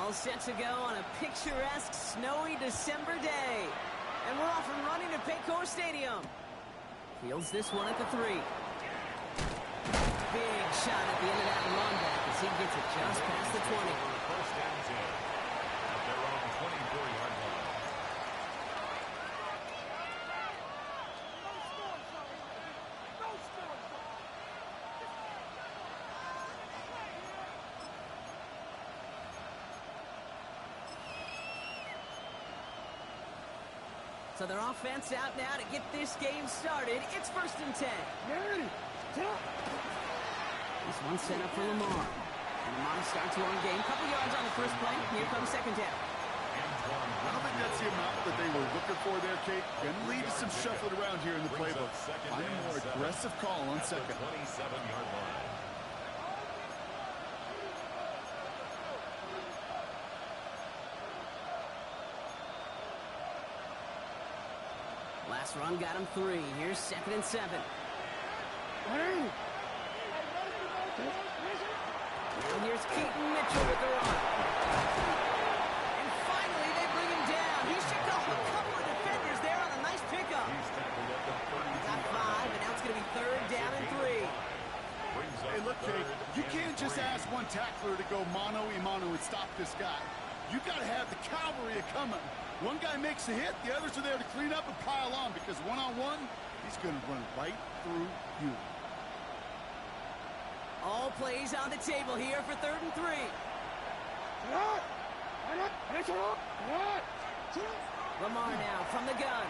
All set to go on a picturesque, snowy December day. And we're off and running to Paycor Stadium. Fields this one at the 3. Big shot at the end of that run back as he gets it just past the 20. First down 10 at their own 24-yard line. So their offense out now to get this game started. It's 1st and 10. This one set up for Lamar. And Lamar starts one game. Couple yards on the first play. Here comes 2nd down. I don't think that's the amount that they were looking for there, Kate. Going to lead to some shuffling around here in the playbook. Find a more aggressive call on 2nd. 27-yard line. Last run got him 3. Here's 2nd and 7. And here's Keaton Mitchell with the run. And finally, they bring him down. He shook off a couple of defenders there on a nice pickup. Got 5, and now it's going to be 3rd down and 3. Hey, look, Kate, you can't just ask one tackler to go mano-a-mano and stop this guy. You got to have the cavalry coming. One guy makes a hit, the others are there to clean up and pile on, because one-on-one, he's going to run right through you. All plays on the table here for 3rd and 3. Lamar now from the gun.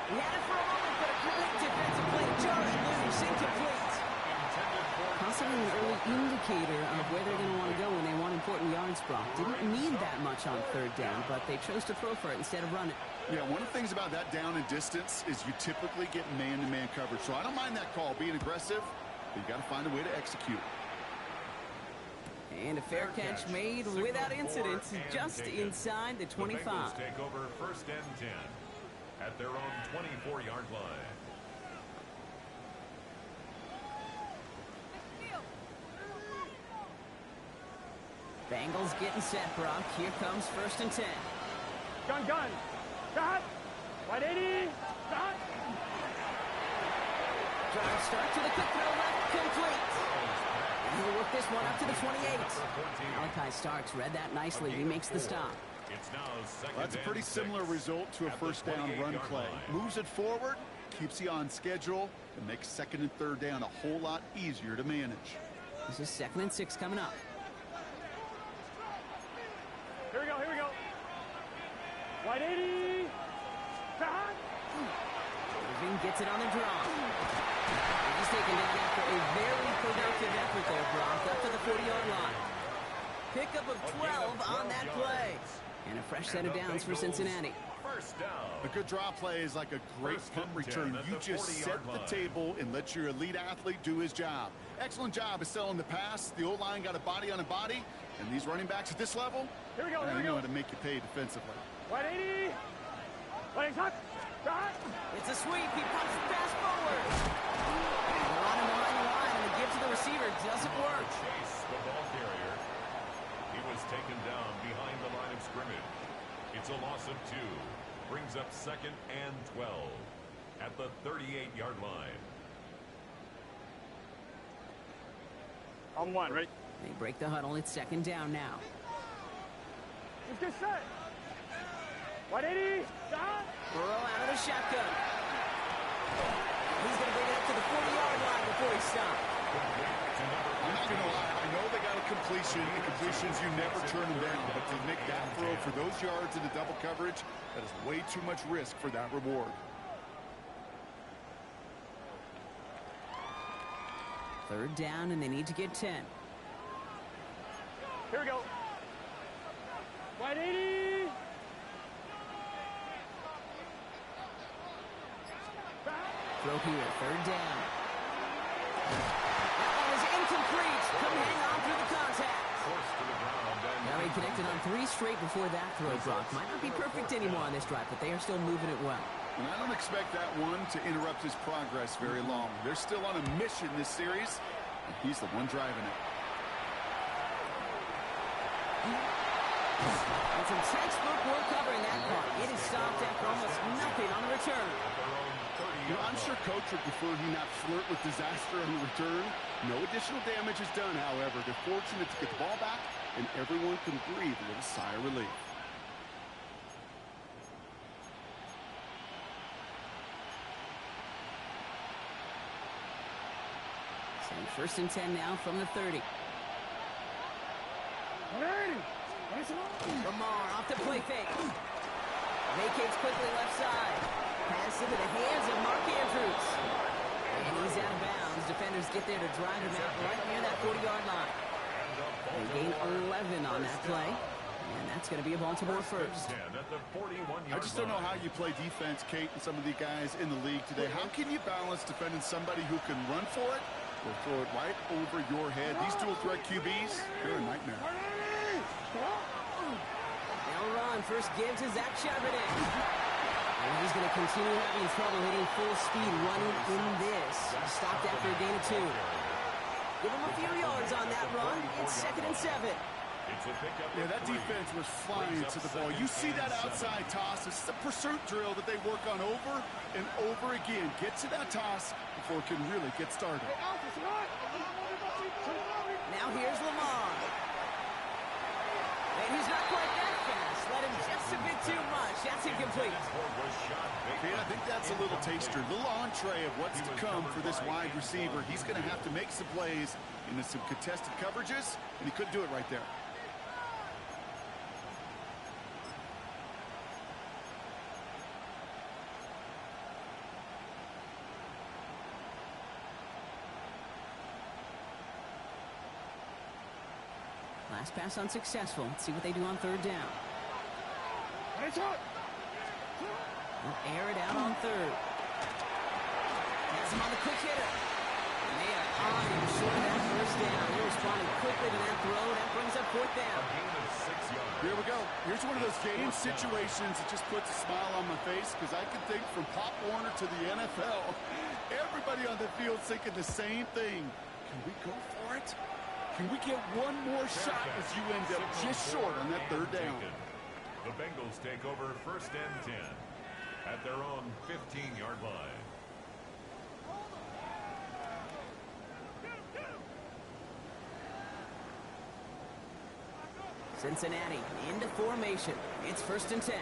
He had it for a moment, but a quick defensive play to Jarvis loose, incomplete. Possibly an early indicator of where they're going to want to go when they want important yards, Brock. Didn't need that much on 3rd down, but they chose to throw for it instead of run it. Yeah, one of the things about that down and distance is you typically get man-to-man coverage. So I don't mind that call, being aggressive, but you got to find a way to execute. And a fair catch made without incident, just inside the 25. The Bengals take over 1st and 10 at their own 24-yard line. Bengals getting set, Brock. Here comes 1st and 10. Gun. Shot. 180. Shot. Drive start to the quick throw left, complete. And he'll work this one up to the 28. Malachi Starks read that nicely. He makes the stop. It's now 2nd. That's a pretty similar result to a 1st down run play. Moves it forward, keeps you on schedule, and makes 2nd and 3rd down a whole lot easier to manage. This is 2nd and 6 coming up. Here we go. 180. Shot. Irving gets it on the draw. He's taken down after a very productive effort there, Brock, up to the 40-yard line. Pickup of 12 on that play. And a fresh set of downs for Cincinnati. 1st down. A good draw play is like a great punt return. You just set the table and let your elite athlete do his job. Excellent job of selling the pass. The O-line got a body on a body. And these running backs at this level, Here we go. they know how to make you pay defensively. 180. Shot. It's a sweep. He pumps the pass forward. They're on him behind the line, and the give to the receiver doesn't work. Chase the ball carrier. He was taken down behind the line of scrimmage. It's a loss of 2. Brings up 2nd and 12 at the 38-yard line. On 1, ready? They break the huddle. It's 2nd down now. Let's get set. 180. Shot. Burrow out of the shotgun. He's going to bring it up to the 40-yard line before he stops. I'm not going to lie. I know they got a completion. And completions, you never turn them down. But to make that throw for those yards in the double coverage, that is way too much risk for that reward. 3rd down, and they need to get 10. Here we go. 180. Throw here, 3rd down. That one is incomplete. Couldn't hang on through the contact. Now he connected on 3 straight before that throw, Brock. Might not be perfect anymore on this drive, but they are still moving it well. And I don't expect that one to interrupt his progress very long. They're still on a mission this series, and he's the one driving it. And some textbook work covering that part. It is stopped after almost nothing on the return. You know, I'm sure Coach would prefer he not flirt with disaster on the return. No additional damage is done, however. They're fortunate to get the ball back, and everyone can breathe a little sigh of relief. So first and 10 now from the 30. Lamar off the play fake. Vacates quickly left side. Pass into the hands of Mark Andrews. And he's out of bounds. Defenders get there to drive him out right near that 40-yard line. They gain 11 on that play. And that's going to be a Baltimore first. I just don't know how you play defense, Kate, and some of the guys in the league today. How can you balance defending somebody who can run for it or throw it right over your head? These dual threat QBs, they're a nightmare. They'll run. First give to Zach Charbonnet. And he's going to continue having trouble hitting full speed running in this. Stopped after a gain of 2. Give him a few yards on that run. It's 2nd and 7. Yeah, that defense was flying to the ball. You see that outside toss. This is a pursuit drill that they work on over and over again. Get to that toss before it can really get started. Now here's Lamar. And he's not quite that fast. Let him just a bit too much. That's incomplete. Okay, I think that's a little taster, a little entree of what's to come for this wide receiver. He's going to have to make some plays into some contested coverages, and he couldn't do it right there. Last pass unsuccessful. Let's see what they do on 3rd down. They'll air it out on 3rd. Has him on the quick hitter. And they are on him short of that 1st down. They're responding quickly to that throw. That brings up 4th down. Here we go. Here's one of those game situations that just puts a smile on my face because I can think from Pop Warner to the NFL, everybody on the field thinking the same thing. Can we go for it? Can we get one more shot as you end up just short on that 3rd down? The Bengals take over 1st and 10 at their own 15-yard line. Cincinnati into formation. It's 1st and 10.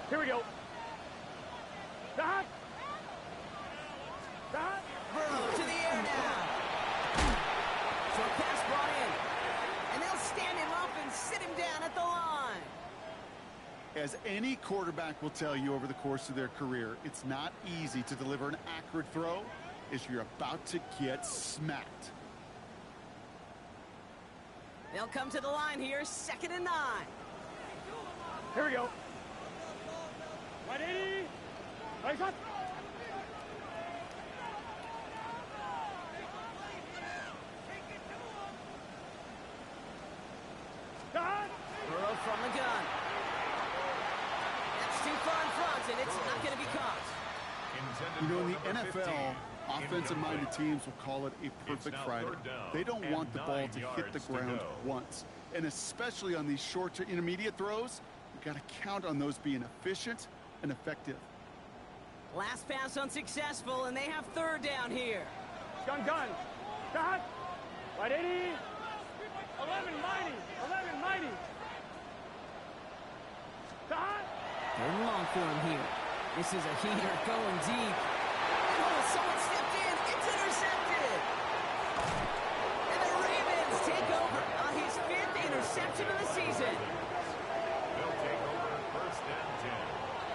Here we go. Dot. Dot. Burrow to the air now. Short pass brought in. And they'll stand him up and sit him down at the line. As any quarterback will tell you over the course of their career, it's not easy to deliver an accurate throw as you're about to get smacked. They'll come to the line here, 2nd and 9. Here we go. 180. Right up. Burrow from the gun. That's too far in front, and it's not going to be caught. You know, in the NFL, offensive-minded teams will call it a perfect Friday. They don't want the ball to hit the ground once. And especially on these short to intermediate throws, you've got to count on those being efficient and effective. Last pass unsuccessful, and they have 3rd down here. Gun. Dot. 180. 11 mighty. 11 mighty. Dot. 3rd and long for him here. This is a heater going deep. Oh, someone stepped in. It's intercepted. And the Ravens take over on his 5th interception of the season. They'll take over 1st and 10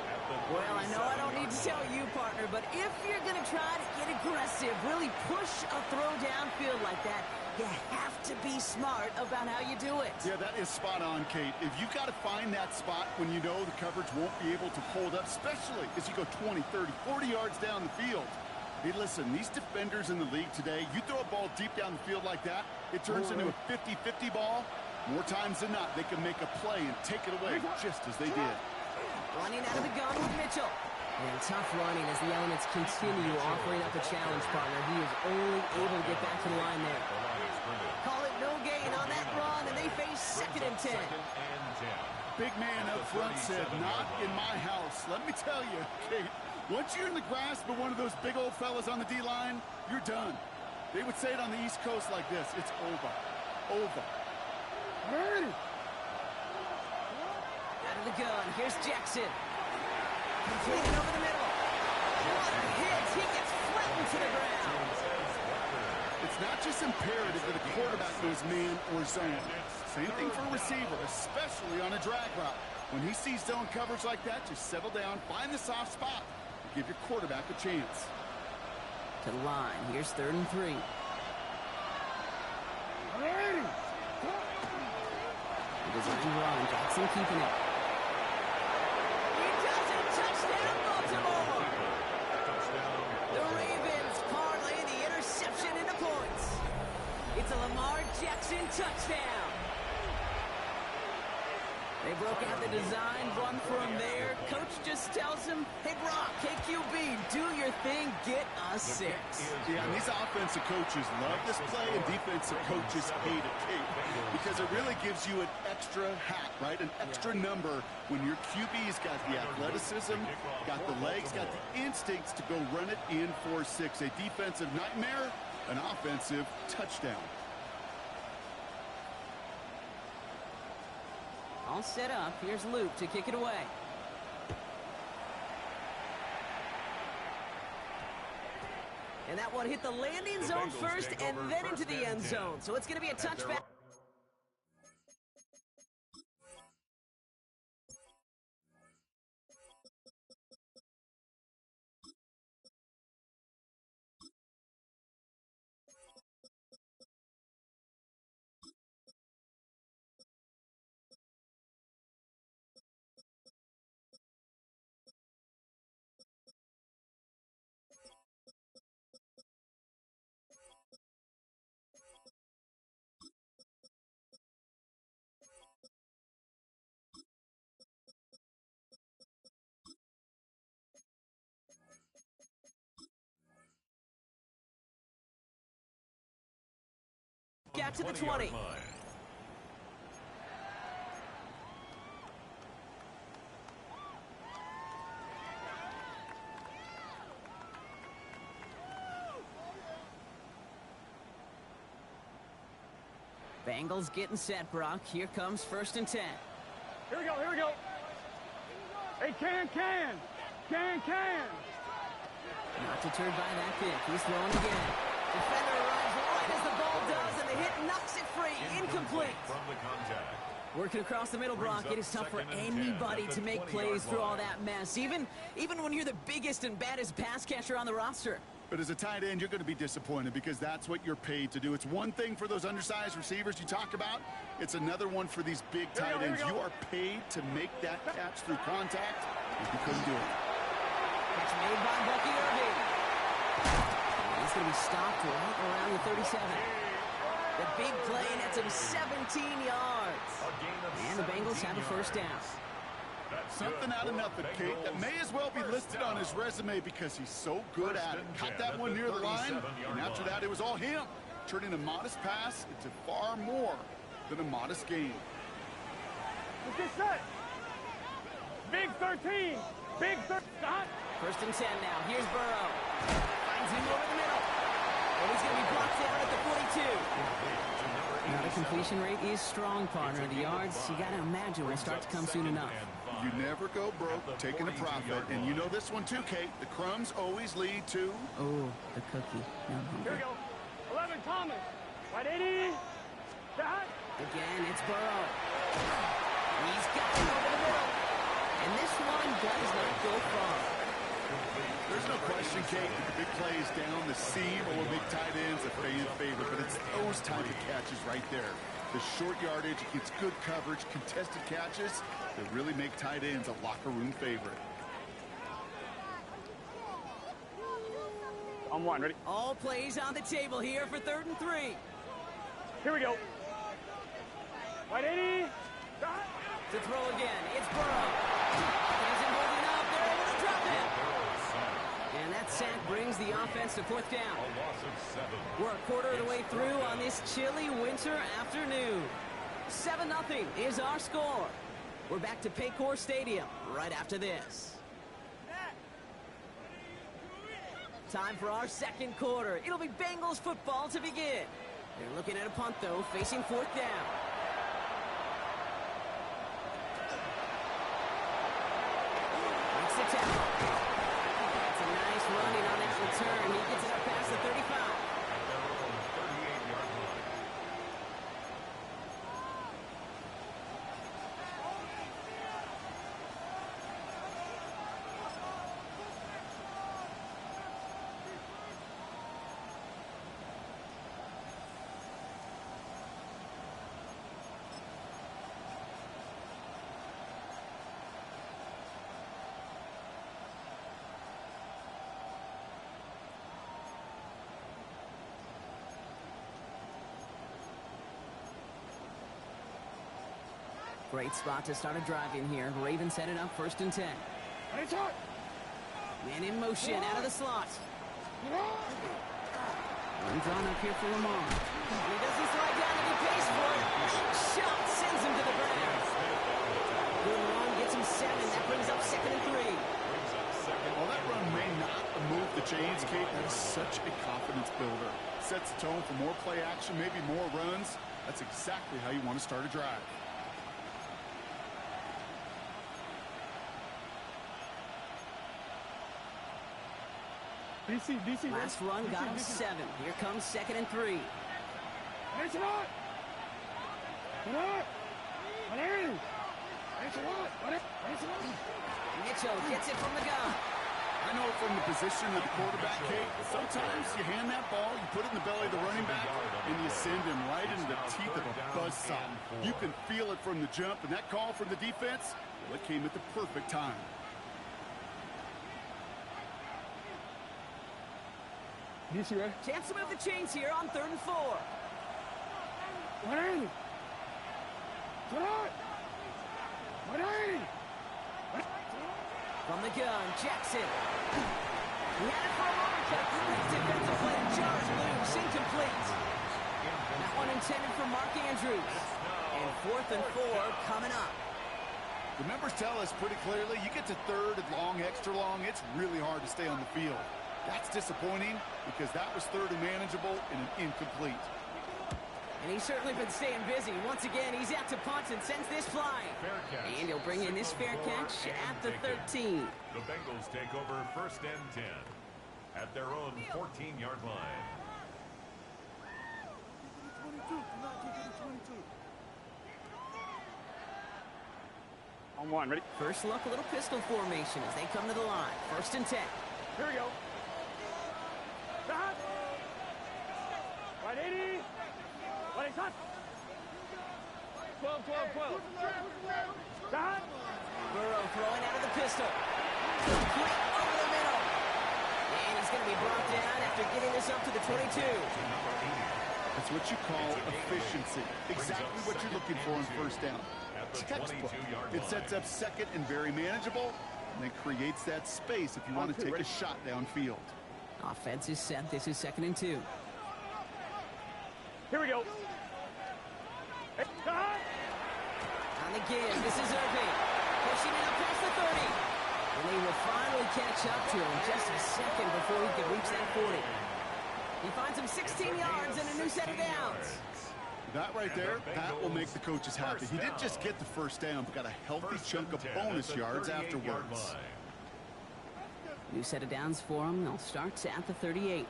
at the Well, I know I don't need to tell you, partner, but if you're going to try to get aggressive, really push a throw downfield like that, you have to be smart about how you do it. Yeah, that is spot on, Kate. If you got to find that spot when you know the coverage won't be able to hold up, especially as you go 20, 30, 40 yards down the field. Hey, listen, these defenders in the league today, you throw a ball deep down the field like that, it turns into a 50-50 ball. More times than not, they can make a play and take it away just as they did. Running out of the gun with Mitchell. And tough running as the elements continue offering up a challenge, partner. He is only able to get back to the line there. Call it no gain on that run, and they face 2nd and 10. Second and 10. Big man up front said, not in my house. Let me tell you, Kate, once you're in the grasp of one of those big old fellas on the D-line, you're done. They would say it on the East Coast like this, it's over. Over. Ready. Out of the gun, here's Jackson. Completed over the middle. What a hit! He gets flattened to the ground. It's not just imperative that a quarterback goes man or zone. Same thing for a receiver, especially on a drag route. When he sees zone coverage like that, just settle down, find the soft spot, and give your quarterback a chance. To the line, here's 3rd and 3. Ready. The design run, Jackson keeping it. He does it! Touchdown, Baltimore! The Ravens parlay the interception into points. It's a Lamar Jackson touchdown. They broke out the design run for him there. Coach just tells him, hey, Brock, KQB, do your thing, get us 6. Yeah, and these offensive coaches love this play, and defensive coaches hate it, Kate, because it really gives you an extra hat, right? An extra number when your QB's got the athleticism, got the legs, got the instincts to go run it in for 6. A defensive nightmare, an offensive touchdown. All set up. Here's Luke to kick it away. And that one hit the landing zone first and then into the end zone. So it's going to be a touchback. Out to the 20. Bengals getting set, Brock. Here comes 1st and 10. Here we go, here we go. Hey, can. Not deterred by that kick. He's throwing again. Defender arrives right as the ball does, and the hit knocks it free. Incomplete. From the contact. Working across the middle, Brock. It is tough for anybody to make plays through all that mess, even when you're the biggest and baddest pass catcher on the roster. But as a tight end, you're going to be disappointed because that's what you're paid to do. It's one thing for those undersized receivers you talk about. It's another one for these big tight ends. You are paid to make that catch through contact, and you couldn't do it. Catch made by Bucky Irving. He's going to be stopped right around the 37. The big play, and that's him 17 yards. And the Bengals have a 1st down. Something out of nothing, Kate. That may as well be listed on his resume because he's so good at it. Caught that one near the line, and after that, it was all him. Turning a modest pass into far more than a modest gain. Let's get set. Big 13. Big 13. 1st and 10 now. Here's Burrow. Finds him over the middle. And he's going to be blocked down at the 42. Now the completion rate is strong, partner. The yards, you got to imagine, will start to come soon enough. You never go broke taking a profit. And you know this one too, Kate. The crumbs always lead to... Oh, the cookie. No, Here we go. 11, Thomas. Right, 80. Again, it's Burrow. He's got it over the middle. And this one does not go far. There's no question, Kate, that the big plays down the seam or big tight ends a fan favorite, but it's those type of catches right there. The short yardage, gets good coverage, contested catches that really make tight ends a locker room favorite. On one, ready? All plays on the table here for 3rd and 3. Here we go. Right, 80. To throw again, it's Burrow. Isn't holding up, they're able to drop it. And that sack brings the offense to 4th down. A loss of 7. We're a quarter of the way through on this chilly winter afternoon. 7-0 is our score. We're back to Paycor Stadium right after this. Time for our second quarter. It'll be Bengals football to begin. They're looking at a punt, though, facing 4th down. Makes the tackle. That's a nice running on that return. He gets it up past the 35. Great spot to start a drive in here. Ravens set it up 1st and 10. Man in motion out of the slot. Run drawn up here for Lamar. And he doesn't slide down and he pays for it. Shot sends him to the ground. Good run gets him 7. That brings up 2nd and 3. While that run may not move the chains, Kate, that is such a confidence builder. Sets the tone for more play action, maybe more runs. That's exactly how you want to start a drive. DC. Last run got him 7. Here comes 2nd and 3. Mitchell gets it from the gun. I know from the position of the quarterback, Kate, sometimes you hand that ball, you put it in the belly of the running back, and you send him right into the teeth of a buzzsaw. You can feel it from the jump, and that call from the defense, well, it came at the perfect time. DC, right? Chance to move the chains here on 3rd and 4. From the gun, Jackson. He had it for a moment, but a quick defensive play. Jars loose, incomplete. That one intended for Mark Andrews. And 4th and 4 coming up. The numbers tell us pretty clearly, you get to 3rd and long, extra long, it's really hard to stay on the field. That's disappointing because that was 3rd and manageable and an incomplete. And he's certainly been staying busy. Once again, he's out to punt and sends this flying. And he'll bring in this fair catch at the 13. The Bengals take over 1st and 10 at their own 14-yard line. On 1, ready? First look, a little pistol formation as they come to the line. 1st and 10. Here we go. Stop. Right 80. Right, stop. 12. Stop. Burrow throwing out of the pistol. Complete over the middle. And he's going to be brought down after getting this up to the 22. That's what you call efficiency. Exactly what you're looking for on 1st down. Textbook. It sets up 2nd and very manageable, and then creates that space if you want to take a shot downfield. Offense is set. This is 2nd and 2. Here we go. And again, this is Irving. Pushing it up past the 30. And he will finally catch up to him just a second before he can reach that 40. He finds him 16 yards and a new set of downs. That right there, that will make the coaches happy. He didn't just get the 1st down, but got a healthy chunk of bonus yards afterwards. New set of downs for him. They'll start at the 38.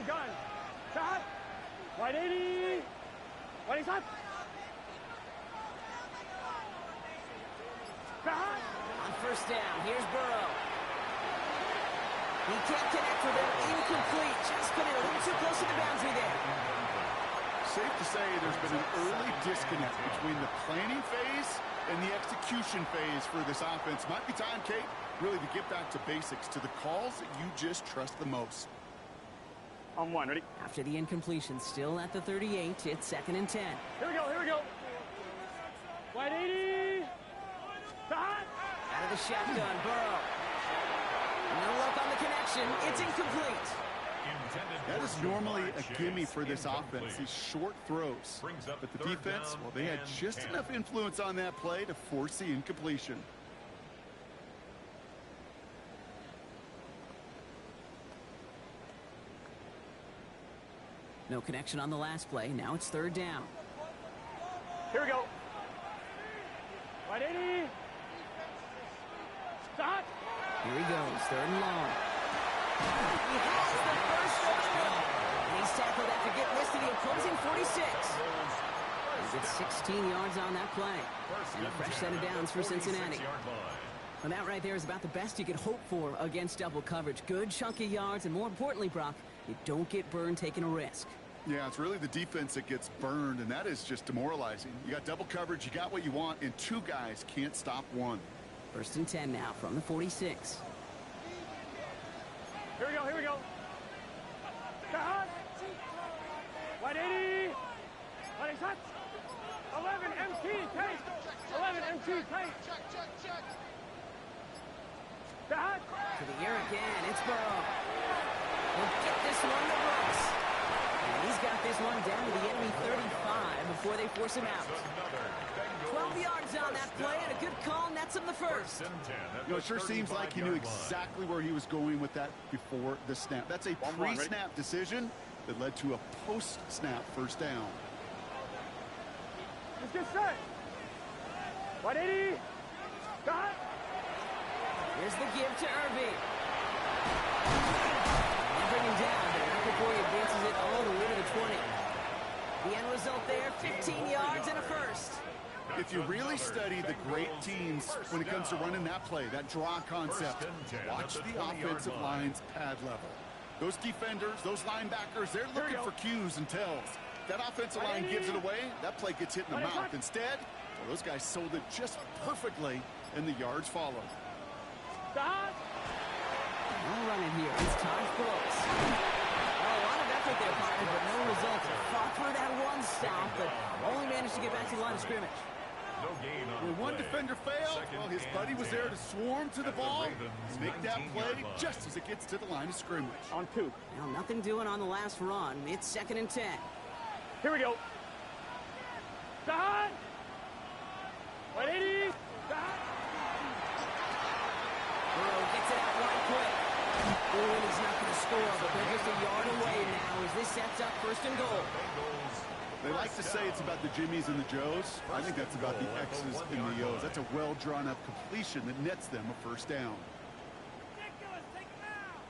Gun. Stop. Right 80. Right, stop. On 1st down, here's Burrow. He can't connect with him. Incomplete. Just put it a little too close to the boundary there. Safe to say there's been an early disconnect between the planning phase and the execution phase for this offense. Might be time, Kate, really to get back to basics, to the calls that you just trust the most. On 1, ready? After the incompletion, still at the 38, it's 2nd and 10. Here we go. Wide 80. Stop. Out of the shotgun, Burrow. No luck on the connection. It's incomplete. That is normally a gimme for this offense, these short throws. But the defense, well, they had just enough influence on that play to force the incompletion. No connection on the last play. Now it's third down. Here we go. 180. Stop. Here he goes, third and long. He has the first down. And he's tackled after getting this to the opposing 46. He gets 16 yards on that play. And a fresh set of downs for Cincinnati. And that right there is about the best you could hope for against double coverage. Good chunky yards, and more importantly, Brock, you don't get burned taking a risk. Yeah, it's really the defense that gets burned, and that is just demoralizing. You got double coverage, you got what you want, and two guys can't stop one. First and 10 now from the 46. Here we go, here we go. Cut. 180. 180. 11 MT, take. 11 MT, take. Cut. To the air again, it's Burrow. He'll get this one to Brooks. And he's got this one down to the enemy 35 before they force him out. 12 yards on that play, and a good call nets him the first. You know, it sure seems like he knew exactly where he was going with that before the snap. That's a pre-snap decision that led to a post-snap first down. Let's get set. 180. Cut. Here's the give to Irving. They bring him down, but not before he advances it all the way to the 20. The end result there, 15 yards and a first. If you really study the great teams when it comes to running that play, that draw concept, watch the offensive line's pad level. Those defenders, those linebackers, they're looking for cues and tells. That offensive line gives it away, that play gets hit in the mouth. Instead, well, those guys sold it just perfectly, and the yards follow. Stop. No running here. It's Todd Brooks. Well, a lot of effort there, partner, but no results. Fought for that one stop, but only managed to get back to the line of scrimmage. No gain on When the one play. defender failed, well, his buddy was there to swarm to the ball and make that play just as it gets to the line of scrimmage. On 2. Now, nothing doing on the last run. It's second and 10. Here we go. Stop. 180. Stop. Burrow gets it out wide quick. Oh, and he's not going to score, but they're just a yard away now as this sets up first and goal. They like to say it's about the Jimmies and the Joes. I think that's about the X's and the O's. That's a well-drawn-up completion that nets them a first down. Ridiculous. Take him out.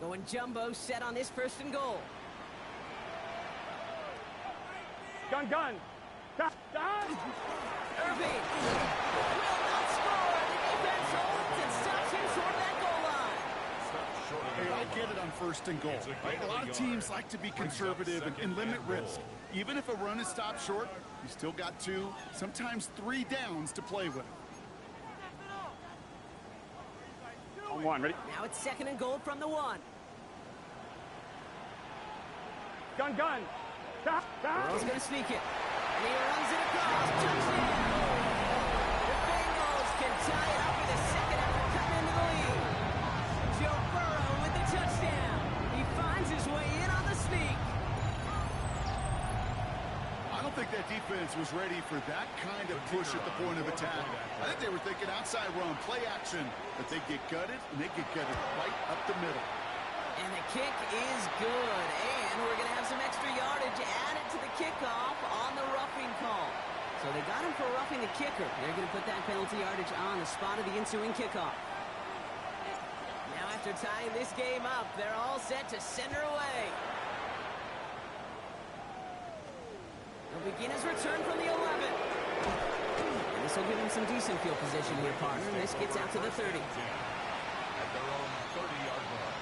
Going jumbo set on this first and goal. Gun, gun. Stop. Stop. Irving will not score. The defense holds and stops him short of that goal line. Hey, I get it on first and goal. Right? A lot of teams like to be conservative and limit risk. Even if a run is stopped short, you still got 2, sometimes 3 downs to play with. On 1, ready? Now it's second and goal from the 1. Gun, gun. Stop. Stop. Burrow's going to sneak it. And he runs it across. Touchdown! The Bengals can tie it up with a second after cutting into the lead. Joe Burrow with the touchdown. He finds his way in on the sneak. I don't think that defense was ready for that kind of push at the point of attack. I think they were thinking outside run, play action, but they get gutted, and they get gutted right up the middle. And the kick is good. And we're going to have some extra yardage added to the kickoff on the roughing call. So they got him for roughing the kicker. They're going to put that penalty yardage on the spot of the ensuing kickoff. Now after tying this game up, they're all set to send her away. He'll begin his return from the 11. And this will give him some decent field position here, partner. And this gets out to the 30. At their own 30-yard line.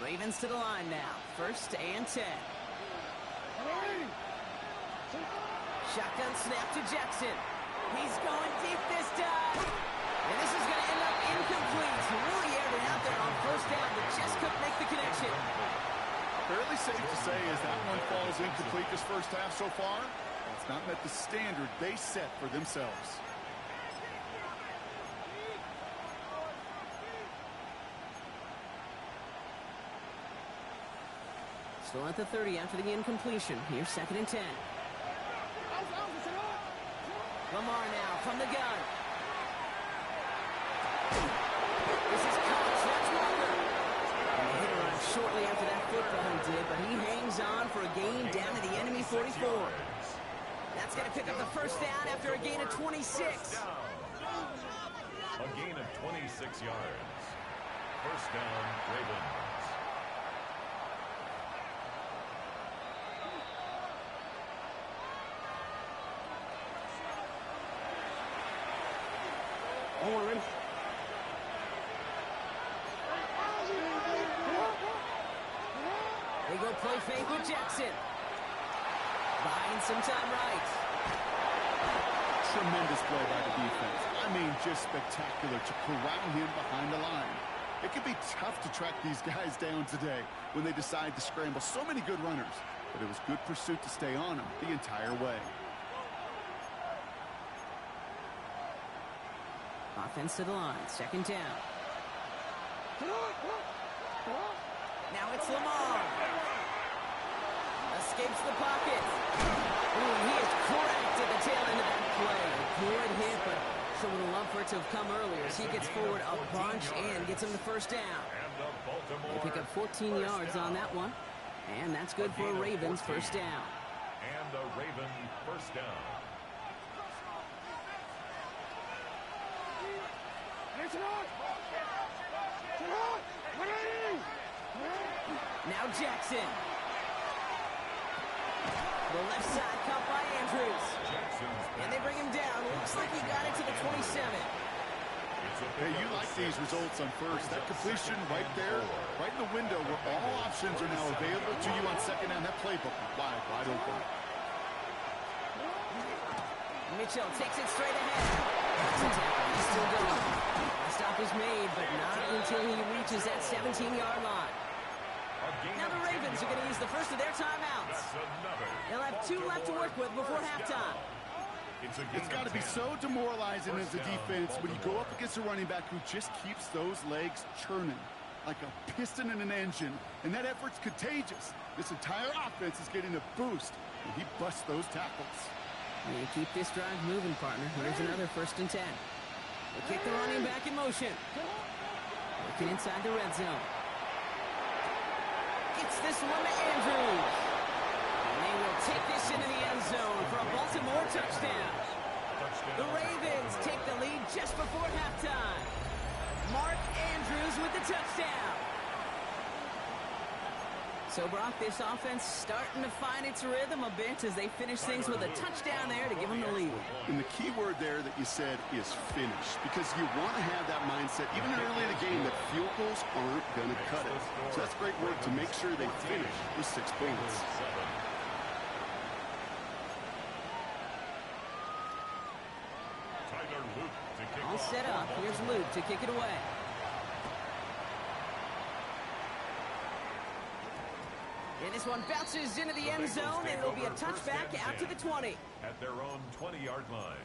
Ravens to the line now. First and 10. Shotgun snap to Jackson. He's going deep this time. And this is going to end up incomplete. He really aired it out there on first down, but just couldn't make the connection. Fairly safe to say as that one falls incomplete this first half so far. It's not met the standard they set for themselves. Still at the 30 after the incompletion. Here's 2nd and 10. Lamar now from the gun. This is Cox. That's Walker. And the hit arrived shortly after that football he did, but he hangs on for a gain down to the enemy 44. That's going to pick up the first down after a gain of 26. A gain of 26 yards. First down, Ravens. Owen. They go play fake with Jackson. Buying some time right. Tremendous play by the defense. I mean, just spectacular to corral him behind the line. It can be tough to track these guys down today when they decide to scramble. So many good runners, but it was good pursuit to stay on them the entire way. Offense to the line. 2nd down. Now it's Lamar. Escapes the pocket. Ooh, he is cracked at the tail end of that play. Good hit, but sure would have loved for it to have come earlier as he gets forward a bunch and gets him the first down. They pick up 14 yards on that one. And that's good for a Ravens first down. And a Raven first down. Now Jackson. The left side cut by Andrews. And they bring him down. Looks like he got it to the 27. Hey, you like these results on first. That completion right there, right in the window where all options are now available to you on second down. That playbook wide open. Mitchell takes it straight ahead. He's still going. The stop is made, but not until he reaches that 17-yard line. Now the Ravens are going to use the first of their timeouts. They'll have 2 left to work with before halftime. It's got to be so demoralizing as a defense when you go up against a running back who just keeps those legs churning like a piston in an engine, and that effort's contagious. This entire offense is getting a boost when he busts those tackles. You keep this drive moving, partner. Here's another 1st and 10. They kick the running back in motion. Working inside the red zone. Gets this one to Andrews. And they will take this into the end zone for a Baltimore touchdown. The Ravens take the lead just before halftime. Mark Andrews with the touchdown. So, Brock, this offense starting to find its rhythm a bit as they finish things with a touchdown there to give them the lead. And the key word there that you said is finish, because you want to have that mindset, even early in the game, that field goals aren't going to cut it. So that's great work to make sure they finish with 6 points. All set up. Here's Luke to kick it away. And this one bounces into the end zone, and it'll be a touchback out to the 20. At their own 20-yard line.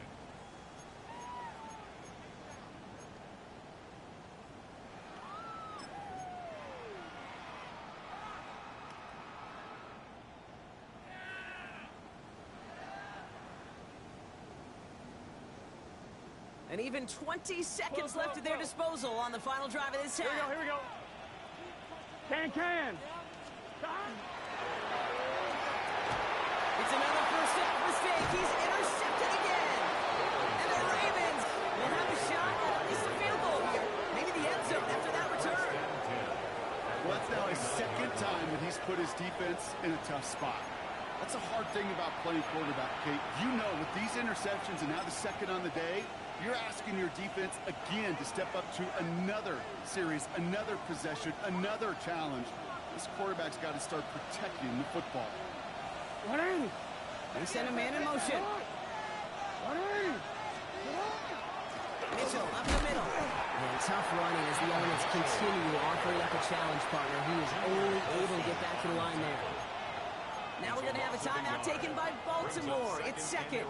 And even 20 seconds left at their disposal on the final drive of this half. Here we go. Can. It's another first half mistake. He's intercepted again. And the Ravens will have a shot at least a field goal here. Maybe the end zone after that return. Well, that's now his 2nd time that he's put his defense in a tough spot. That's a hard thing about playing quarterback, Kate. You know, with these interceptions and now the 2nd on the day, you're asking your defense again to step up to another series, another possession, another challenge. This quarterback's got to start protecting the football. They send a man in motion. Mitchell up the middle. And tough running as the elements continue offering up a challenge partner. He is only able to get back to the line there. Now we're going to have a timeout taken by Baltimore. It's second.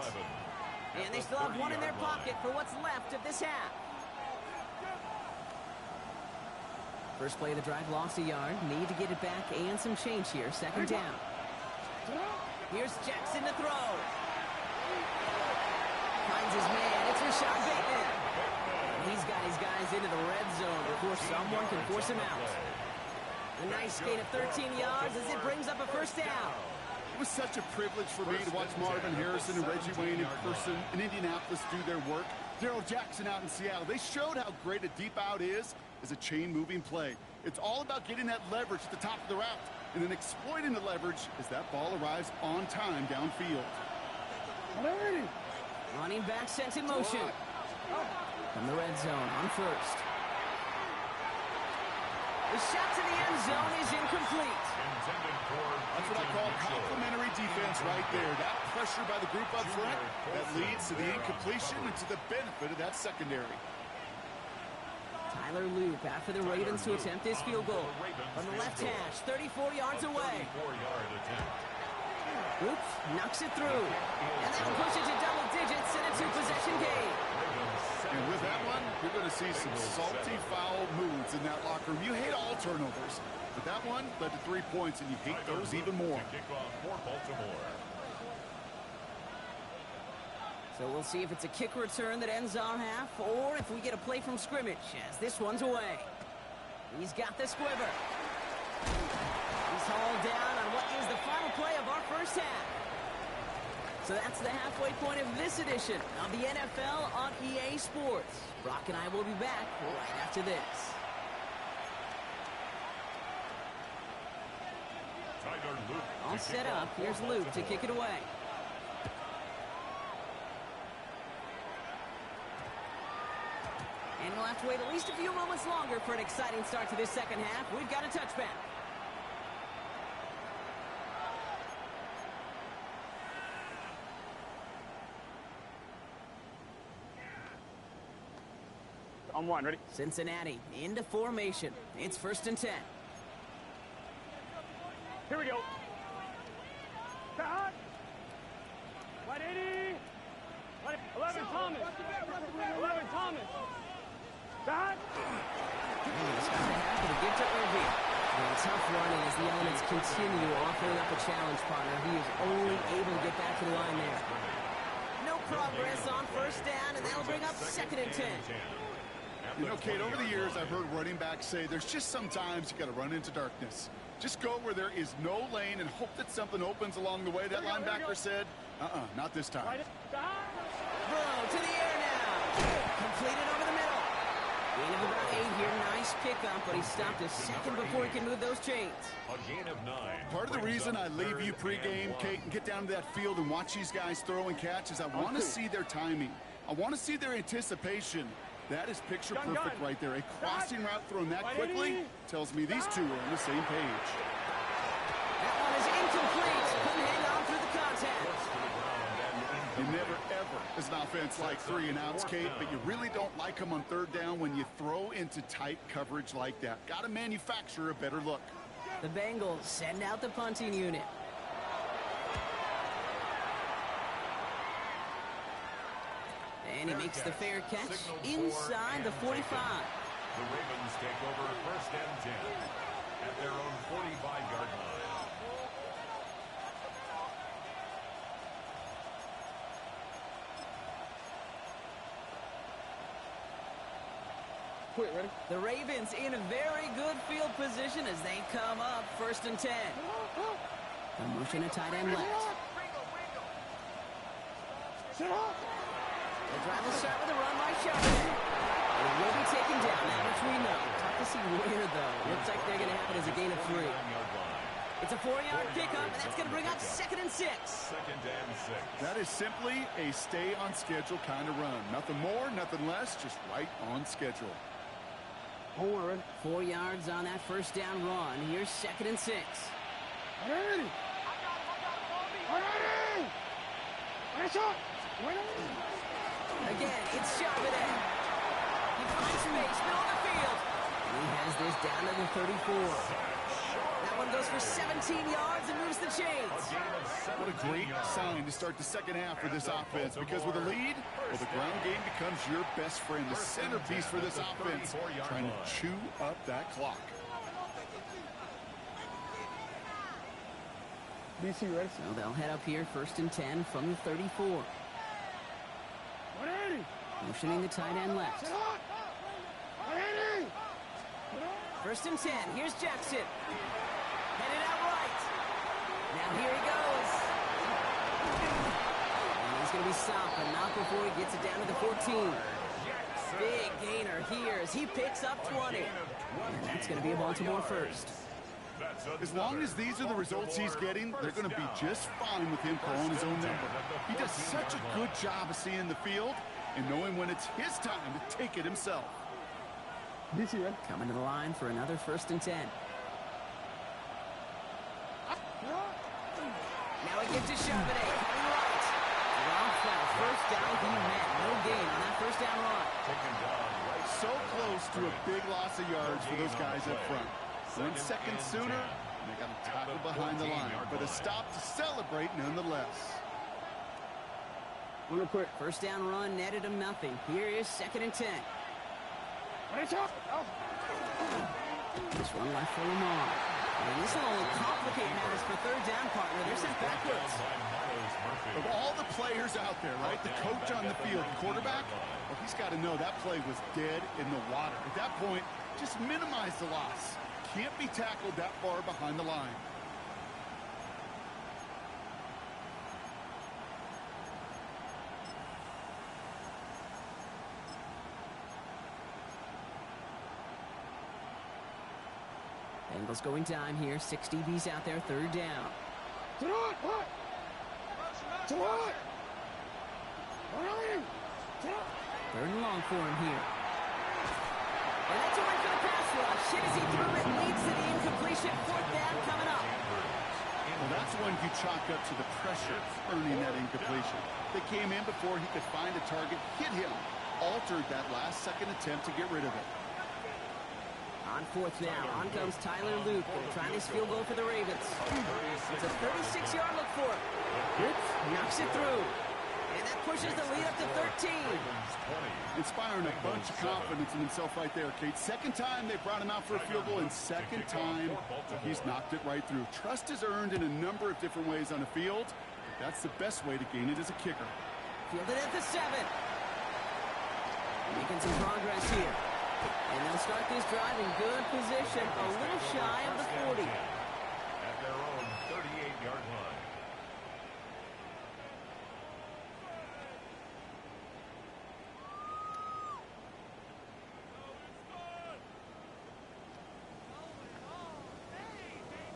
And they still have one in their pocket for what's left of this half. First play of the drive lost a yard. Need to get it back and some change here. Second down. Here's Jackson to throw. Finds his man. It's Rashad Bateman. And he's got his guys into the red zone before someone can force him out. A nice gain of 13 yards as it brings up a first down. It was such a privilege for me to watch Marvin Harrison and Reggie Wayne in person in Indianapolis do their work. Darrell Jackson out in Seattle. They showed how great a deep out is as a chain-moving play. It's all about getting that leverage at the top of the route and then exploiting the leverage as that ball arrives on time downfield. Running back sent in motion. From the red zone on first. The shot to the end zone is incomplete. That's what I call complimentary defense right there. That pressure by the group up front, that leads to the incompletion and to the benefit of that secondary. Tyler Loop after the Ravens to attempt this field goal. From the left hash, 34 yards away. Oops, knocks it through. And that'll push it to double digits in a two-possession game. And with that one, you're going to see some salty, foul moods in that locker room. You hate all turnovers, but that one led to 3 points, and you hate those even more. So we'll see if it's a kick return that ends our half, or if we get a play from scrimmage, as this one's away. He's got the squiver. He's hauled down on what is the final play of our first half. So that's the halfway point of this edition of the NFL on EA Sports. Brock and I will be back right after this. All set up. Here's Luke to kick it away. And we'll have to wait at least a few moments longer for an exciting start to this second half. We've got a touchback. On one, ready? Cincinnati into formation. It's 1st and 10. Here we go. Cut. 180. 11 Thomas. 11 Thomas. Cut. It's got to happen to get to Irving. And tough running as the elements continue offering up a challenge partner. He is only able to get back to the line there. No progress on 1st down, and that'll bring up 2nd and 10. You know, Kate, over the years, I've heard running backs say there's just sometimes you got to run into darkness. Just go where there is no lane and hope that something opens along the way. That linebacker said, not this time. Burrow to the air now. Completed over the middle. Gain of about 8 here. Nice pickup, but he stopped a second before he can move those chains. A gain of 9. Part of the reason I leave you pregame, Kate, and get down to that field and watch these guys throw and catch is I want to see their timing. I want to see their anticipation. That is picture perfect right there. A crossing route thrown that quickly tells me these two are on the same page. That one is incomplete. Couldn't hang on through the contact. You never, ever, as an offense, like 3 and outs, Kate, but you really don't like them on 3rd down when you throw into tight coverage like that. Got to manufacture a better look. The Bengals send out the punting unit. And he makes the fair catch inside the 45. The Ravens take over 1st and 10 at their own 45-yard line. Quick, ready? The Ravens in a very good field position as they come up 1st and 10. A motion to tight end left. Sit up. The drive will start with a run by Sharp. It will be taken down, that much we know. Tough to see where, though. Looks like they're going to have it as a gain of 3. It's a 4-yard pickup, and that's going to bring up 2nd and 6. 2nd and 6. That is simply a stay-on-schedule kind of run. Nothing more, nothing less, just right on schedule. 4 yards on that 1st down run. Here's 2nd and 6. Ready. Again, it's Charbonnet. He finds space, middle of the field. And he has this down to the 34. That one goes for 17 yards and moves the chains. What a great sign to start the second half for this offense, because with a lead, well, the ground game becomes your best friend, the centerpiece for this offense, trying to chew up that clock. DC, ready? So they'll head up here, 1st and 10 from the 34. 180. Motioning the tight end left. 180. 1st and 10. Here's Jackson. Headed out right. Now here he goes. And he's going to be stopped, but not before he gets it down to the 14. Big gainer here as he picks up 20. And that's going to be a Baltimore first. As long as these are the results he's getting, they're going to be just fine with him calling his own number. He does such a good job of seeing the field and knowing when it's his time to take it himself. DC, ready? Coming to the line for another 1st and 10. Now he gets to Charbonnet, coming right. Round foul, 1st down, he met. No gain on that 1st down run. So close to a big loss of yards for those guys up front. 1 second sooner, and they got a tackle behind the line, but a stop to celebrate nonetheless. Real quick. 1st down run netted him nothing. Here is 2nd and 10. This one left for Lamar. And this will only complicate matters for 3rd down, partner. They're sent backwards. Of all the players out there, right, the coach on the field, quarterback, well, he's got to know that play was dead in the water. At that point, just minimize the loss. Can't be tackled that far behind the line. Bengals going down here. 6 DBs out there. 3rd down. 3rd and long for him here. And that's a win for the pass rush. Hit as he threw it, leads to the incompletion. 4th down coming up. Well, that's one you chalk up to the pressure earning that incompletion. They came in before he could find a target, hit him, altered that last second attempt to get rid of it. On 4th now, on comes Tyler Luke. They're trying his field goal for the Ravens. It's a 36-yard look for him. Knocks it through. And that pushes the lead up to 13. Inspiring a bunch of confidence in himself right there, Kate. 2nd time they brought him out for a field goal, and 2nd time he's knocked it right through. Trust is earned in a number of different ways on the field. That's the best way to gain it as a kicker. Fielded at the 7. Making some progress here. And they'll start this drive in good position, a little shy of the 40. At their own 38-yard line.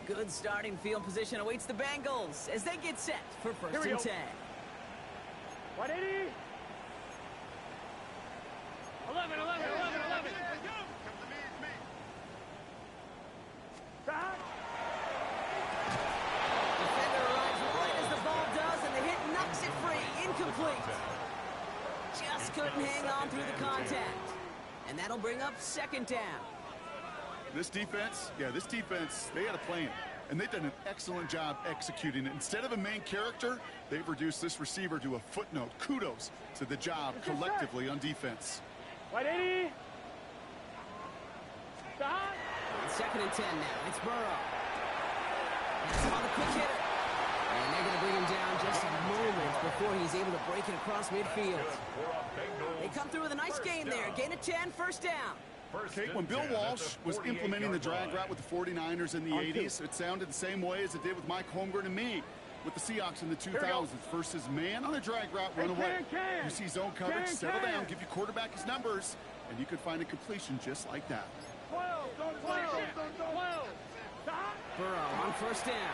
Good starting field position awaits the Bengals as they get set for 1st and 10. 180. 11. Defender arrives right as the ball does, and the hit knocks it free. Incomplete. Just couldn't hang on through the contact. And that'll bring up 2nd down. This defense, they had a plan, and they've done an excellent job executing it. Instead of a main character, they've reduced this receiver to a footnote. Kudos to the job collectively on defense. 180. 2nd and 10 now. It's Burrow. That's on the quick hitter. And they're going to bring him down just a moment before he's able to break it across midfield. They come through with a nice gain there. Gain of 10, 1st down. Kate, when Bill Walsh was implementing the drag route with the 49ers in the 80s, it sounded the same way as it did with Mike Holmgren and me with the Seahawks in the 2000s. Versus man on a drag route, run away. You see zone coverage, settle down, give your quarterback his numbers, and you can find a completion just like that. 12. Burrow on 1st down.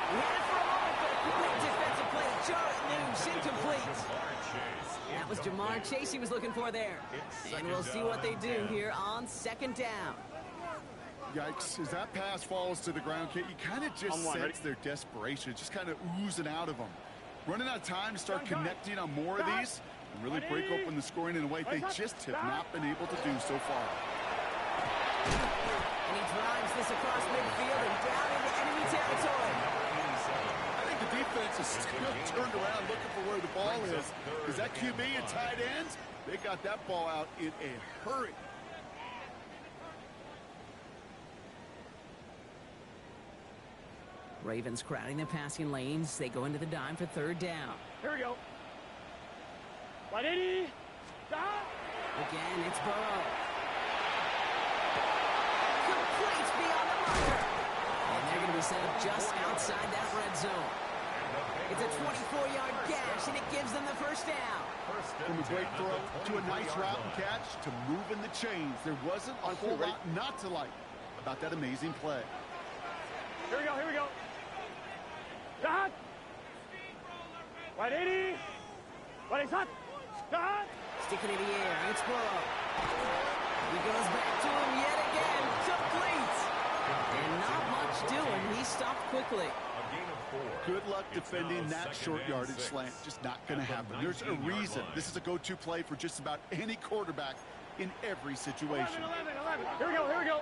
He had it for a moment, but a quick defensive play to jar it loose, incomplete. That was Jamar Chase he was looking for there. And we'll see what they do here on 2nd down. Yikes, as that pass falls to the ground, Kate, you kind of just sense their desperation, just kind of oozing out of them. Running out of time to start connecting on more of these, and really break open the scoring in a way they just have not been able to do so far. And he drives this across midfield and down into enemy territory. I think the defense is still turned around looking for where the ball is, because that QB and tight ends, they got that ball out in a hurry. Ravens crowding the passing lanes. They go into the dime for third down. Here we go. 180. Stop. Again, it's Burrow. Complete beyond the marker. And they're going to be set up just outside that red zone. It's a 24-yard gash, and it gives them the first down. From a great throw to a nice route and catch to moving the chains, there wasn't a whole lot not to like about that amazing play. Here we go, here we go. Start. 180. 180. Start. Sticking in the air, it's Burrow. He goes back to him yet again. Complete. And not much doing. He stopped quickly. Good luck defending that short yardage slant. Just not going to happen. There's a reason this is a go-to play for just about any quarterback in every situation. 11. Here we go, here we go.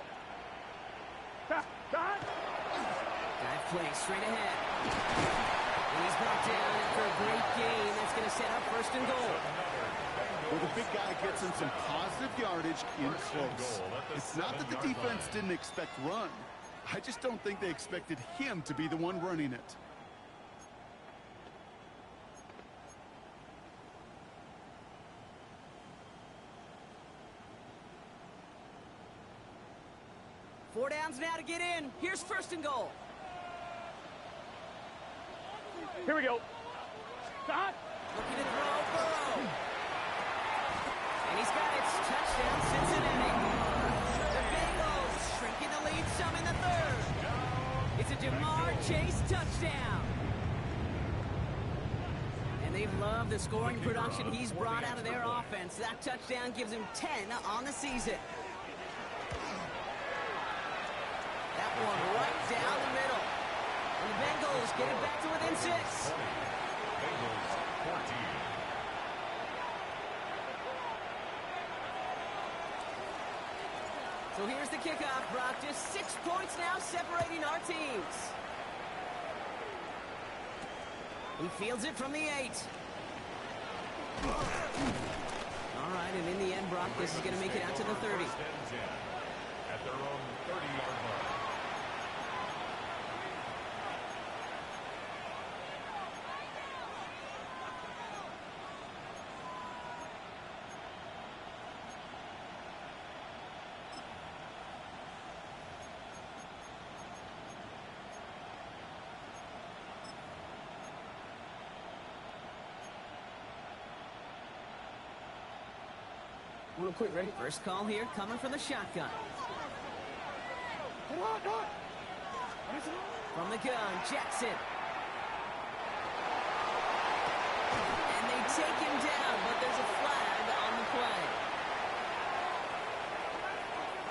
Start. That play straight ahead. And he's brought down after a great gain. That's going to set up first and goal. Well, the big guy gets him some positive yardage in close. It's not that the defense didn't expect run. I just don't think they expected him to be the one running it. Four downs now to get in. Here's first and goal. Here we go. Start. Looking to throw, Burrow. And he's got it. Touchdown, Cincinnati. The Bengals shrinking the lead some in the third. It's a Jamar Chase touchdown. And they love the scoring production he's brought out of their offense. That touchdown gives him 10 on the season. That one right down the middle. And the Bengals get it back to within 6. Bengals 14. So here's the kickoff, Brock. Just 6 points now separating our teams. He fields it from the 8. All right, and in the end, Brock, this is going to make it out to the 30. At their own 30-yard line. Real quick, ready? First call here coming from the shotgun. From the gun, Jackson. And they take him down, but there's a flag on the play.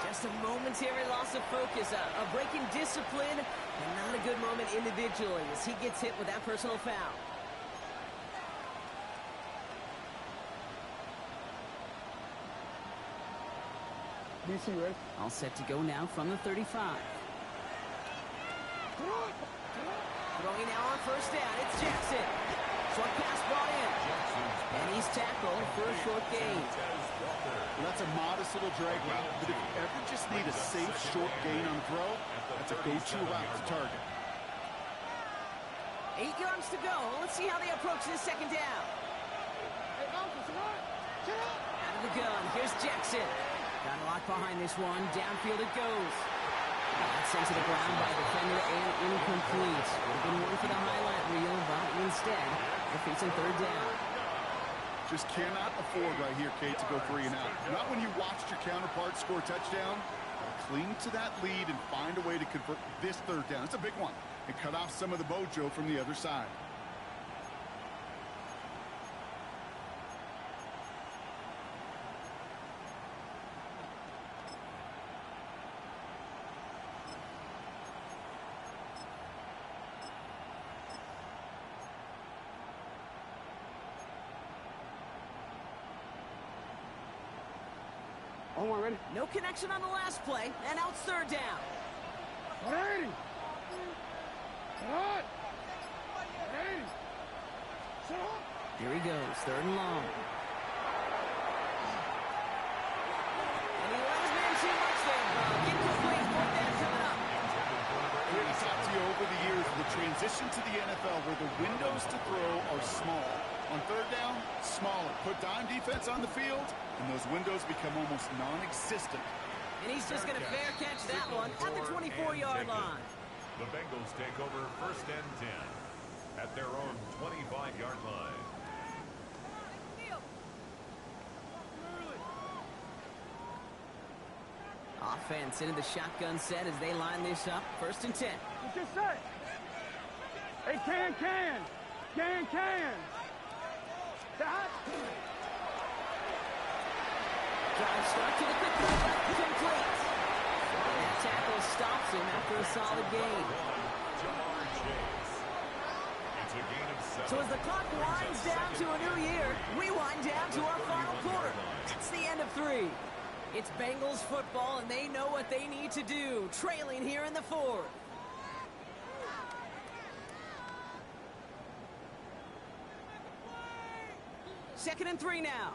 Just a momentary loss of focus, a break in discipline, and not a good moment individually as he gets hit with that personal foul. DC, ready? All set to go now from the 35. Throwing now on first down, it's Jackson. Short pass brought in. And he's tackled for a short gain. Well, that's a modest little drag route, but if you ever just need a safe short gain on throw, that's a go-to route to target. 8 yards to go. Let's see how they approach this second down. Out of the gun, here's Jackson. Got a lot behind this one. Downfield it goes. That's sent to the ground by the defender and incomplete. Would have been one for the highlight reel, but instead, they're facing third down. Just cannot afford right here, Kate, to go 3 and out. Not when you watched your counterpart score a touchdown. Cling to that lead and find a way to convert this third down. It's a big one. And cut off some of the mojo from the other side. one, ready? No connection on the last play, and now it's third down. 180. What? 180. Shut up. Here he goes, third and long. And he let his man too much there, bro. Incomplete, fourth down coming up. Here to talk to you over the years, the transition to the NFL where the windows to throw are small. On third down, smaller. Put dime defense on the field, and those windows become almost non-existent. And he's just going to fair catch that one at the 24-yard line. The Bengals take over first and 10 at their own 25-yard line. Offense into the shotgun set as they line this up. First and 10. What you say? Hey, can. Stop. Drive start to the quick throw, complete. That tackle stops him after a solid gain. So as the clock winds down to a new year, we wind down to our final quarter. That's the end of 3. It's Bengals football, and they know what they need to do, trailing here in the 4th. Second and 3 now.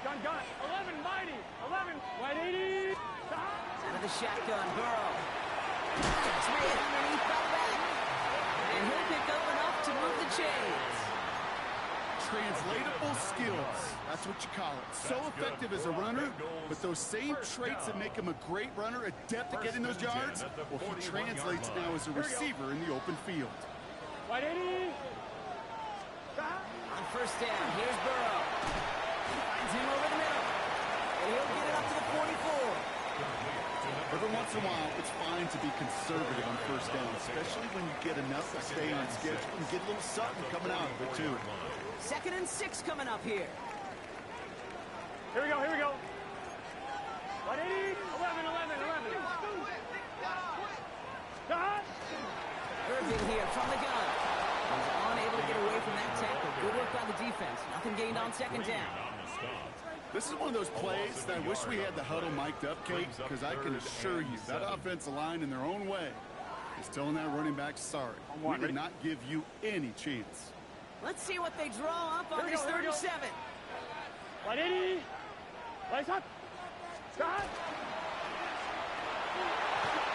Gun. 11, mighty. 11, 180. Out of the shotgun, Burrow. It's made underneath by the back. And he'll pick up enough to move the chains. Translatable skills. That's what you call it. So effective as a runner, but those same traits that make him a great runner, adept at getting those yards, well, he translates now as a receiver in the open field. 180. On first down, here's Burrow. Finds him over the middle. And he'll get it up to the 44. Every once in a while, it's fine to be conservative on first down, especially when you get enough to stay on schedule and get a little something coming out of it, too. Second and 6 coming up here. Here we go. 180. 11. Stop. Irving here from the gun. He's unable to get away from that tackle. Good work by the defense. Nothing gained on second down. This is one of those plays that I wish we had the huddle mic'd up, Kate, because I can assure you that offensive line in their own way is telling that running back, sorry, we did not give you any chance. Let's see what they draw up on this 3rd and 7. 180. Lights up. Stop.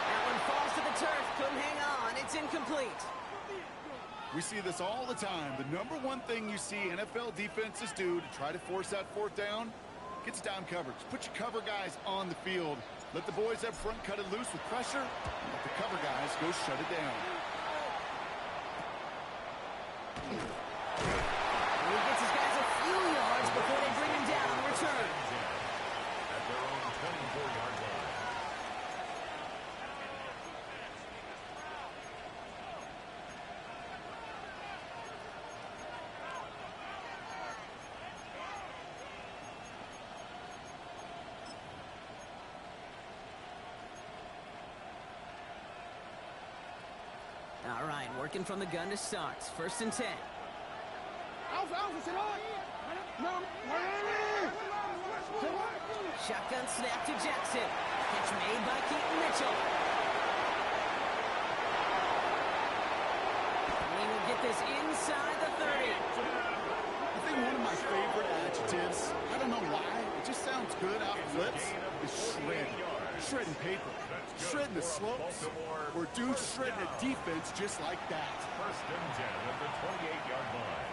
That one falls to the turf. Couldn't hang on. It's incomplete. We see this all the time. The number one thing you see NFL defenses do to try to force that 4th down, gets down coverage. Put your cover guys on the field. Let the boys up front cut it loose with pressure. And let the cover guys go shut it down. And he gets his guys a few yards before they bring him down on the return. At their own 24-yard line. All right, working from the gun to start. First and 10. Shotgun snap to Jackson. Catch made by Keaton Mitchell. We will get this inside the 30. I think one of my favorite adjectives, I don't know why, it just sounds good off the lips, is shred. Shredding paper. Shredding the slopes. Or dude shredding a defense just like that. First and 10 at the 28-yard line.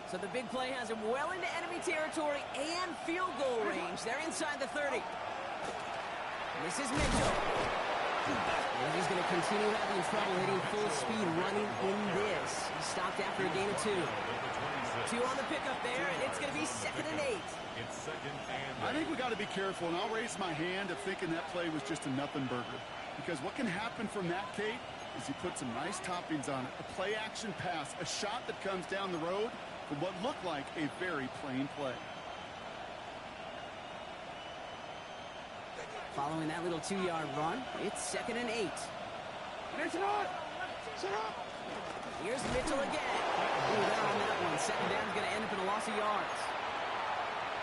So the big play has him well into enemy territory and field goal range. They're inside the 30. This is Mitchell. And he's going to continue having trouble hitting full speed running in this. He stopped after a gain of 2. 2 on the pickup there, and it's going to be 2nd and 8. It's 2nd and 8. I think we got to be careful, and I'll raise my hand of thinking that play was just a nothing burger. Because what can happen from that, Kate, is you put some nice toppings on it. A play-action pass, a shot that comes down the road, from what looked like a very plain play. Following that little 2-yard run, it's 2nd and 8. Here's Mitchell again. Ooh, they're on that one. 2nd down is going to end up in a loss of yards.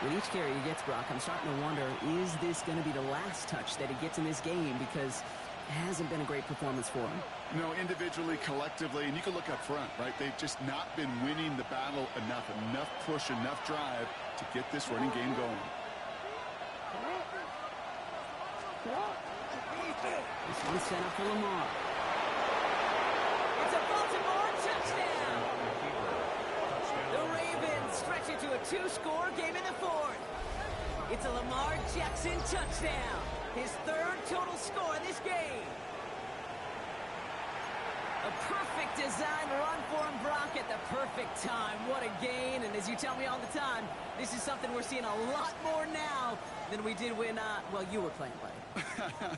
With each carry he gets, Brock, I'm starting to wonder, is this going to be the last touch that he gets in this game? Because it hasn't been a great performance for him. No, individually, collectively, and you can look up front, right? They've just not been winning the battle enough push, enough drive to get this running game going. This one's set up for Lamar. It's a Baltimore touchdown! The Ravens stretch it to a 2-score game in the 4th. It's a Lamar Jackson touchdown. His 3rd total score in this game. A perfect design run for him, Brock, at the perfect time. What a gain, and as you tell me all the time, this is something we're seeing a lot more now than we did when, well, you were playing, buddy.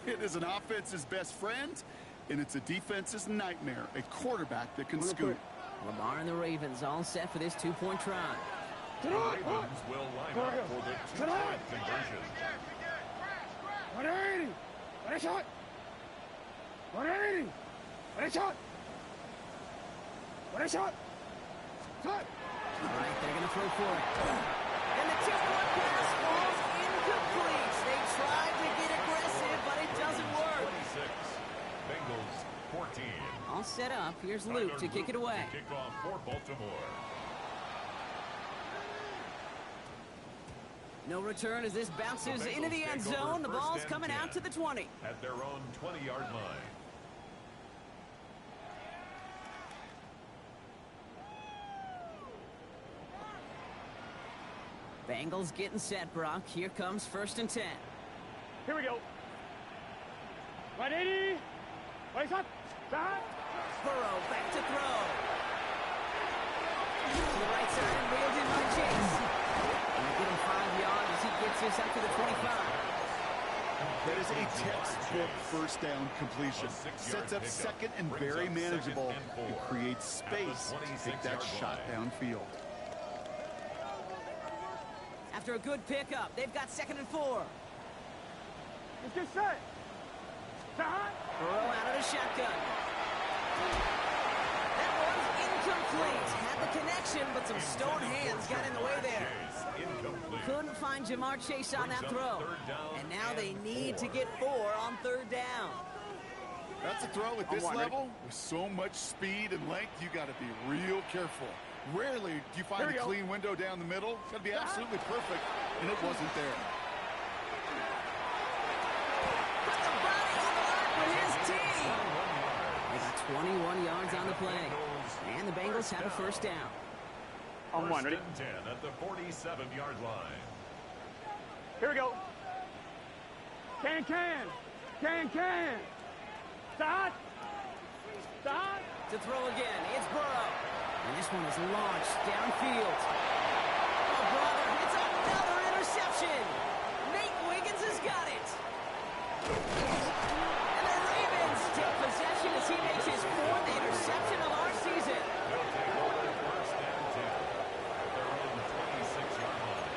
It is an offense's best friend, and it's a defense's nightmare. A quarterback that can scoot. Lamar and the Ravens all set for this 2-point try. The Ravens will line up for the 2-point conversion. 180! What a shot! 180! What a shot! What a shot! Shot! All right, they're going to throw for it. And the 2-point pass falls incomplete. They tried to get aggressive, but it doesn't work. 26. Bengals 14. All set up. Here's Luke to kick it away. To kick off for Baltimore. No return as this bounces into the end zone. The ball's coming out to the 20. At their own 20-yard line. Bengals getting set, Brock. Here comes 1st and 10. Here we go. 180! What a shot! Shot! Burrow back to throw. To the right side and reeled in by Chase. And they get him 5 yards as he gets this up to the 25. That is a textbook first down completion. Sets up 2nd and very manageable. It creates space to take that shot downfield. After a good pickup, they've got 2nd and 4. Let's get set! Shot! Burrow out of the shotgun. That one's incomplete. Had the connection, but some stone hands got in the way there. Couldn't find Jamar Chase on that throw. And now they need to get 4 on 3rd down. That's a throw at this level. With so much speed and length, you got to be real careful. Rarely do you find a clean window down the middle. It's got to be absolutely perfect, and it wasn't there. Put the body on the line for his team. They got 21 yards on the play. And the Bengals have a 1st down. On 1, ready? 10 at the 47-yard line. Here we go. Can. Start. To throw again, it's Burrow. And this one is launched downfield. Oh, brother, it's another interception. Nate Wiggins has got it. And the Ravens take possession as he makes his 4th interception of our season. They'll take over 1st and 10 at their own 26-yard line.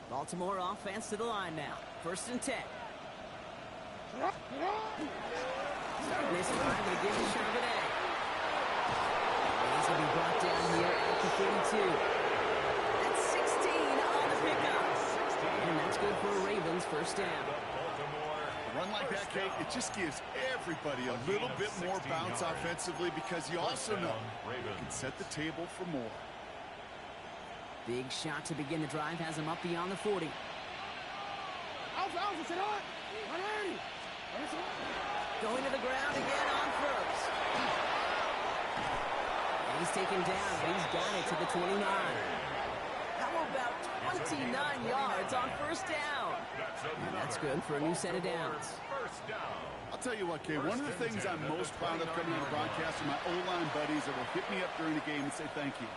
Baltimore offense to the line now. 1st and 10. Starting this drive, they give the shot of an A. He's going to be brought down here at the 32. That's 16 on the pickup. And that's good for a Ravens 1st down. A run like that, Kate, it just gives everybody a little bit more bounce offensively because you also know you can set the table for more. Big shot to begin the drive has him up beyond the 40. Going to the ground again on 1st. And he's taken down, but he's got it to the 29. How about 29 yards on first down. And that's good for a new set of downs. First down. I'll tell you what, Kay, one of the things I'm most proud of coming out of broadcast are my O-line buddies that will hit me up during the game and say thank you.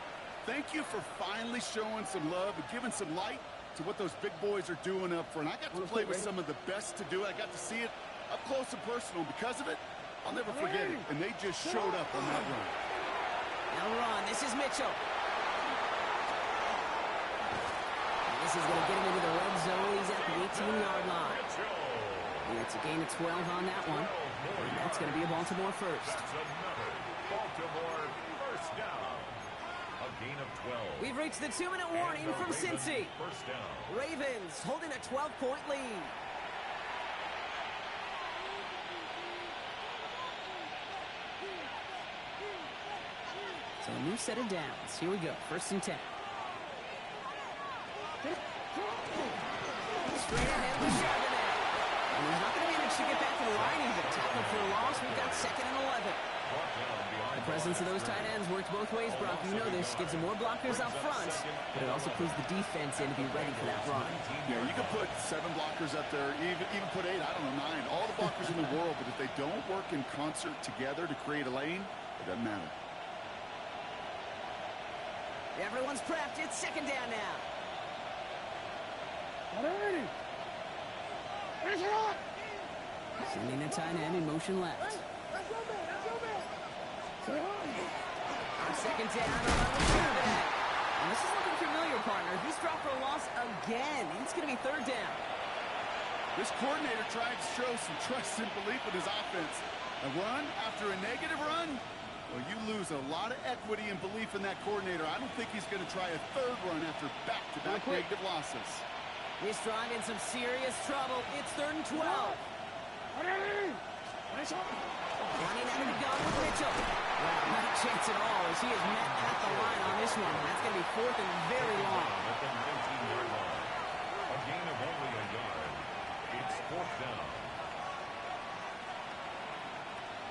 Thank you for finally showing some love and giving some light to what those big boys are doing up front. I got to play with some of the best to do it. I got to see it up close and personal. Because of it, I'll never forget it. And they just showed up on that run. Now run. This is Mitchell. And this is going to get him into the red zone. He's at the 18-yard line. It's a gain of 12 on that one. And that's going to be a Baltimore first. That's another Baltimore first down. A gain of 12. We've reached the 2-minute warning from Cincy. First down. Ravens holding a 12-point lead. So a new set of downs. Here we go. First and 10. Straight ahead with Chardonnay. And he's not going to manage to get back to the line either. Tackled for a loss. We've got 2nd and 11. The presence of those tight ends works both ways, Brock. You know this. Gives them more blockers up front, but it also puts the defense in to be ready for that run. Yeah, you can put 7 blockers up there, even put 8, I don't know, 9. All the blockers in the world, but if they don't work in concert together to create a lane, it doesn't matter. Everyone's prepped. It's 2nd down now. Sending a tight end in motion left. Our 2nd down. And this is looking familiar, partner. He's dropped for a loss again. It's going to be 3rd down. This coordinator tried to show some trust and belief in his offense. A run after a negative run? Well, you lose a lot of equity and belief in that coordinator. I don't think he's going to try a 3rd run after back-to-back negative losses. This drive in some serious trouble. It's 3rd and 12. Running out of the gun with Mitchell. Well, not a chance at all as he is met at the line on this one. That's going to be 4th and very long. At the 19-yard line. A gain of only a yard. It's 4th down.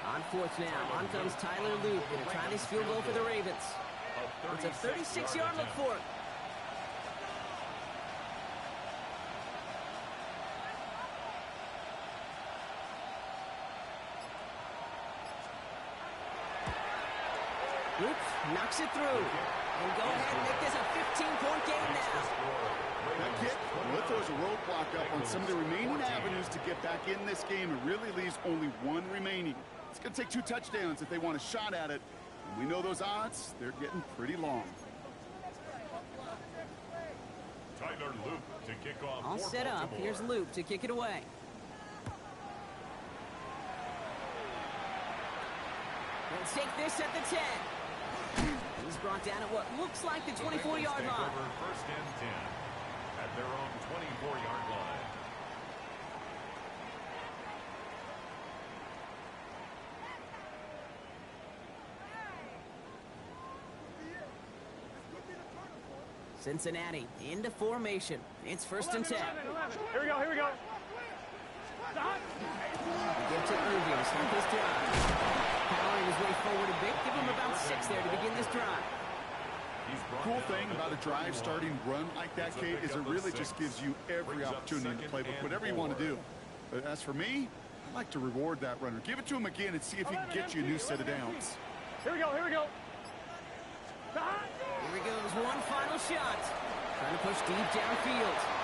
On 4th now, on comes Tyler Luke. Going to try this field goal for the Ravens. It's a 36-yard look for it. Luke knocks it through. And go ahead and make this a 15-point game now. That kick, well, it throws a roadblock up on some of the remaining avenues to get back in this game. It really leaves only 1 remaining. It's going to take 2 touchdowns if they want a shot at it. And we know those odds, they're getting pretty long. Tyler Luke to kick off. All set up. Here's Luke to kick it away. Let's take this at the 10. He's brought down at what looks like the 24-yard line. First and 10 at their own 24-yard line. Cincinnati into formation. It's 1st and 10. Here we go, here we go. Give to Irving to start this drive. Powering his way forward a bit. Give him about 6 there to begin this drive. Cool thing about a drive starting run like that, Kate, is it really just gives you every opportunity to play with whatever you want to do. But as for me, I like to reward that runner. Give it to him again and see if he can get you a new set of downs. Here we go, here we go. Here he goes, one final shot. Trying to push deep downfield.